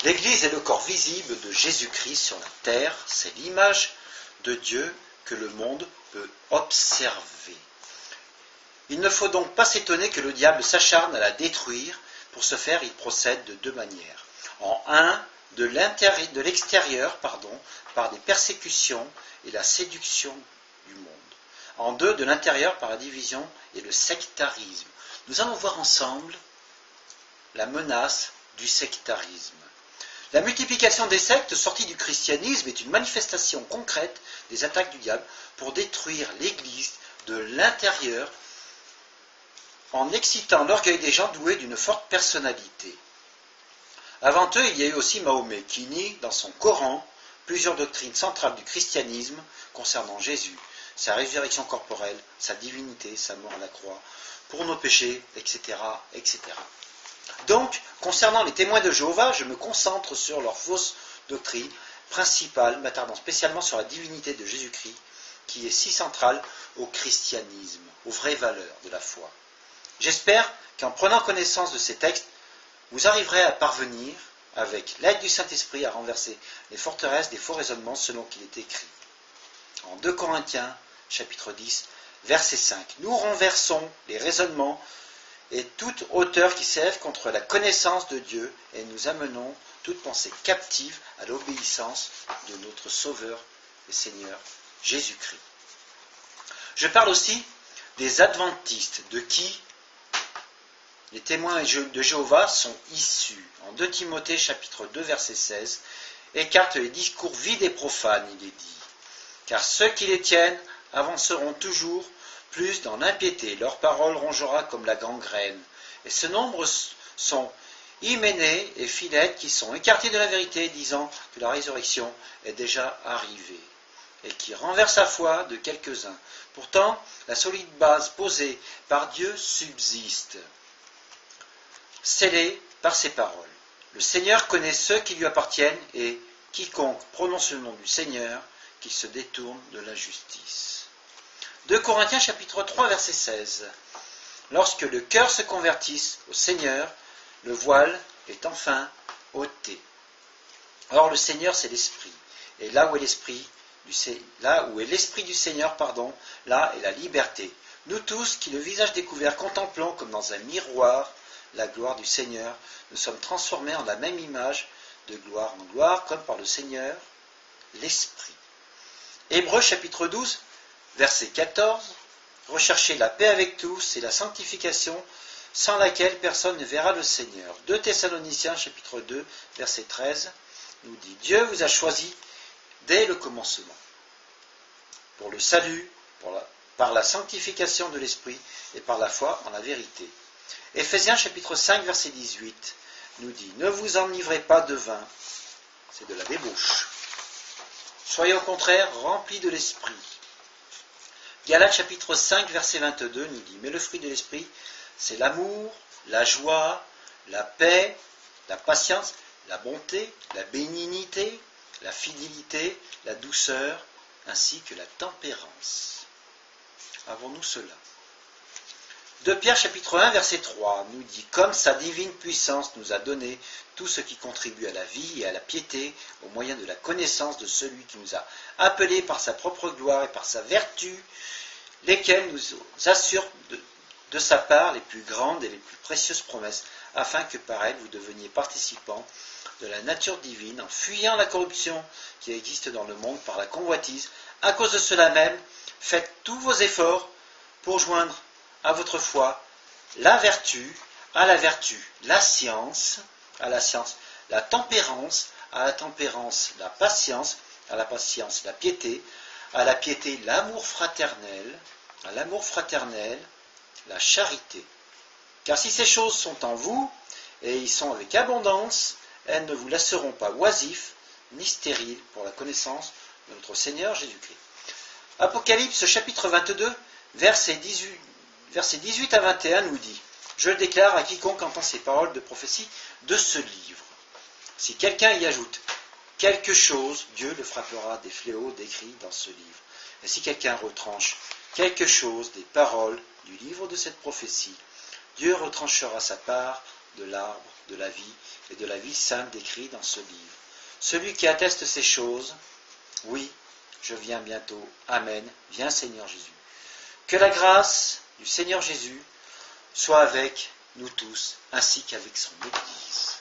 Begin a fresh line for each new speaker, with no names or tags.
L'Église est le corps visible de Jésus-Christ sur la terre, c'est l'image de Dieu que le monde peut observer. Il ne faut donc pas s'étonner que le diable s'acharne à la détruire. Pour ce faire, il procède de deux manières. En un, de l'extérieur, par des persécutions et la séduction du monde. En deux, de l'intérieur, par la division et le sectarisme. Nous allons voir ensemble la menace du sectarisme. La multiplication des sectes sorties du christianisme est une manifestation concrète des attaques du diable pour détruire l'Église de l'intérieur en excitant l'orgueil des gens doués d'une forte personnalité. Avant eux, il y a eu aussi Mahomet qui nie dans son Coran plusieurs doctrines centrales du christianisme concernant Jésus, sa résurrection corporelle, sa divinité, sa mort à la croix, pour nos péchés, etc., etc. Donc, concernant les témoins de Jéhovah, je me concentre sur leur fausse doctrine principale, m'attardant spécialement sur la divinité de Jésus-Christ, qui est si centrale au christianisme, aux vraies valeurs de la foi. J'espère qu'en prenant connaissance de ces textes, vous arriverez à parvenir, avec l'aide du Saint-Esprit, à renverser les forteresses des faux raisonnements selon qu'il est écrit. En 2 Corinthiens, chapitre 10, verset 5, nous renversons les raisonnements et toute hauteur qui s'élève contre la connaissance de Dieu, et nous amenons toute pensée captive à l'obéissance de notre Sauveur et Seigneur Jésus-Christ. Je parle aussi des adventistes, de qui les témoins de Jéhovah sont issus. En 2 Timothée chapitre 2 verset 16, écarte les discours vides et profanes, il est dit. Car ceux qui les tiennent avanceront toujours plus dans l'impiété. Leur parole rongera comme la gangrène. Et ce nombre sont Hyménée et Philette qui sont écartés de la vérité, disant que la résurrection est déjà arrivée, et qui renversent la foi de quelques-uns. Pourtant, la solide base posée par Dieu subsiste, scellée par ses paroles. Le Seigneur connaît ceux qui lui appartiennent, et quiconque prononce le nom du Seigneur, qui se détourne de la justice. 2 Corinthiens chapitre 3 verset 16. Lorsque le cœur se convertisse au Seigneur, le voile est enfin ôté. Or le Seigneur c'est l'Esprit, et là où est l'Esprit du Seigneur, là est la liberté. Nous tous qui le visage découvert contemplons comme dans un miroir la gloire du Seigneur, nous sommes transformés en la même image de gloire en gloire, comme par le Seigneur l'Esprit. Hébreux chapitre 12 verset 14, recherchez la paix avec tous et la sanctification, sans laquelle personne ne verra le Seigneur. 2 Thessaloniciens chapitre 2 verset 13 nous dit, Dieu vous a choisi dès le commencement pour le salut, par la sanctification de l'Esprit et par la foi en la vérité. Éphésiens chapitre 5 verset 18 nous dit, ne vous enivrez pas de vin, c'est de la débauche. Soyez au contraire remplis de l'Esprit. Galates chapitre 5 verset 22 nous dit, mais le fruit de l'Esprit, c'est l'amour, la joie, la paix, la patience, la bonté, la bénignité, la fidélité, la douceur, ainsi que la tempérance. Avons-nous cela? 2 Pierre chapitre 1 verset 3 nous dit, comme sa divine puissance nous a donné tout ce qui contribue à la vie et à la piété au moyen de la connaissance de celui qui nous a appelés par sa propre gloire et par sa vertu, lesquels nous assurent de sa part les plus grandes et les plus précieuses promesses, afin que par elles vous deveniez participants de la nature divine, en fuyant la corruption qui existe dans le monde par la convoitise. À cause de cela même, faites tous vos efforts pour joindre à votre foi la vertu, à la vertu la science, à la science la tempérance, à la tempérance la patience, à la patience la piété, à la piété l'amour fraternel, à l'amour fraternel la charité. Car si ces choses sont en vous, et y sont avec abondance, elles ne vous laisseront pas oisifs, ni stériles pour la connaissance de notre Seigneur Jésus-Christ. Apocalypse chapitre 22, versets 18 à 21 nous dit, je le déclare à quiconque entend ces paroles de prophétie de ce livre. Si quelqu'un y ajoute quelque chose, Dieu le frappera des fléaux décrits dans ce livre. Et si quelqu'un retranche quelque chose des paroles du livre de cette prophétie, Dieu retranchera sa part de l'arbre de la vie et de la vie sainte décrit dans ce livre. Celui qui atteste ces choses, oui, je viens bientôt. Amen. Viens Seigneur Jésus. Que la grâce du Seigneur Jésus soit avec nous tous, ainsi qu'avec son Église.